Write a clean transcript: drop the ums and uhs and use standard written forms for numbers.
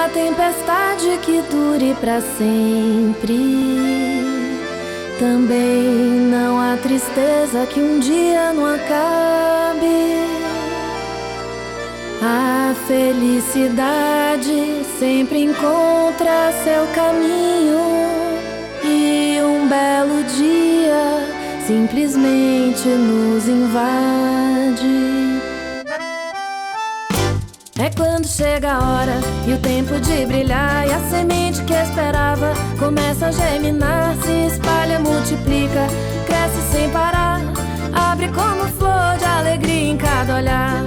há tempestade que dure pra sempre. Também não há tristeza que um dia não acabe. A felicidade sempre encontra seu caminho, e um belo dia simplesmente nos invade. É quando chega a hora e o tempo de brilhar, e a semente que esperava começa a germinar, se espalha, multiplica, cresce sem parar, abre como flor de alegria em cada olhar.